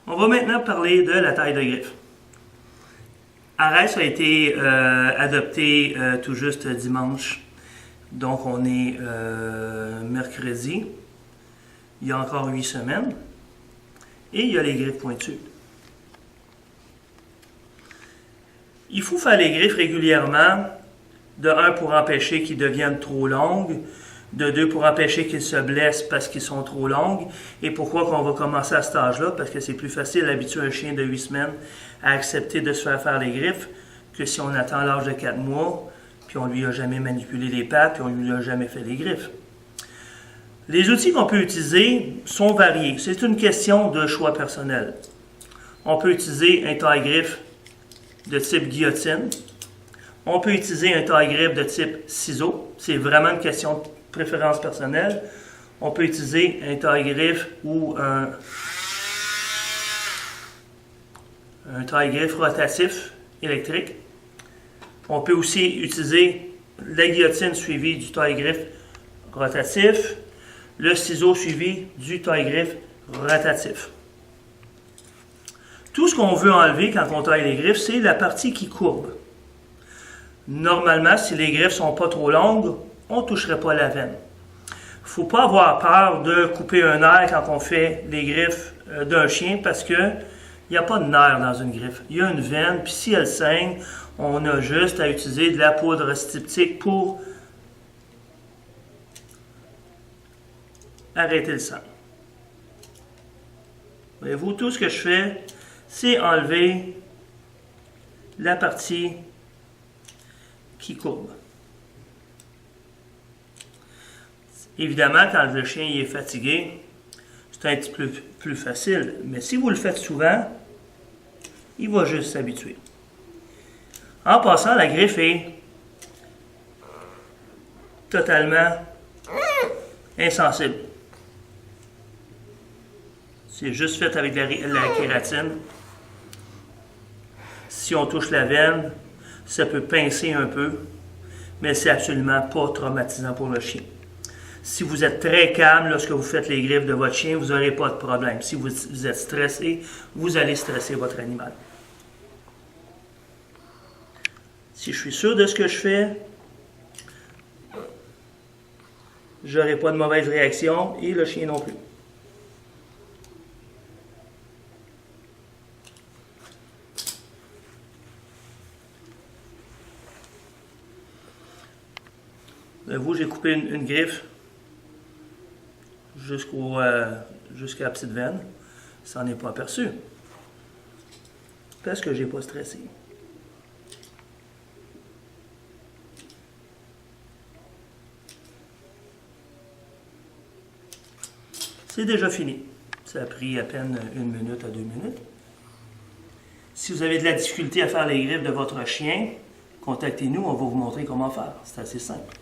On va maintenant parler de la taille de griffe. Arès a été adopté tout juste dimanche. Donc on est mercredi. Il y a encore 8 semaines. Et il y a les griffes pointues. Il faut faire les griffes régulièrement. De 1 pour empêcher qu'ils deviennent trop longues. De 2 pour empêcher qu'ils se blessent parce qu'ils sont trop longues. Et pourquoi qu'on va commencer à cet âge-là? Parce que c'est plus facile d'habituer un chien de 8 semaines à accepter de se faire les griffes que si on attend l'âge de 4 mois, puis on lui a jamais manipulé les pattes, puis on lui a jamais fait les griffes. Les outils qu'on peut utiliser sont variés. C'est une question de choix personnel. On peut utiliser un taille-griffe de type guillotine. On peut utiliser un taille-griffe de type ciseau. C'est vraiment une question de préférence personnelle. On peut utiliser un taille-griffe ou un taille-griffe rotatif électrique. On peut aussi utiliser la guillotine suivie du taille-griffe rotatif, le ciseau suivi du taille-griffe rotatif. Tout ce qu'on veut enlever quand on taille les griffes, c'est la partie qui courbe. Normalement, si les griffes ne sont pas trop longues, on ne toucherait pas la veine. Il ne faut pas avoir peur de couper un nerf quand on fait les griffes d'un chien parce qu'il n'y a pas de nerf dans une griffe. Il y a une veine, puis si elle saigne, on a juste à utiliser de la poudre styptique pour arrêter le sang. Voyez-vous, tout ce que je fais, c'est enlever la partie qui courbe. Évidemment, quand le chien est fatigué, c'est un petit peu plus facile. Mais si vous le faites souvent, il va juste s'habituer. En passant, la griffe est totalement insensible. C'est juste fait avec la kératine. Si on touche la veine, ça peut pincer un peu, mais c'est absolument pas traumatisant pour le chien. Si vous êtes très calme lorsque vous faites les griffes de votre chien, vous n'aurez pas de problème. Si vous êtes stressé, vous allez stresser votre animal. Si je suis sûr de ce que je fais, je n'aurai pas de mauvaise réaction et le chien non plus. Vous, j'ai coupé une griffe jusqu'à la petite veine. Ça n'en est pas aperçu. Parce que je n'ai pas stressé. C'est déjà fini. Ça a pris à peine 1 minute à 2 minutes. Si vous avez de la difficulté à faire les griffes de votre chien, contactez-nous, on va vous montrer comment faire. C'est assez simple.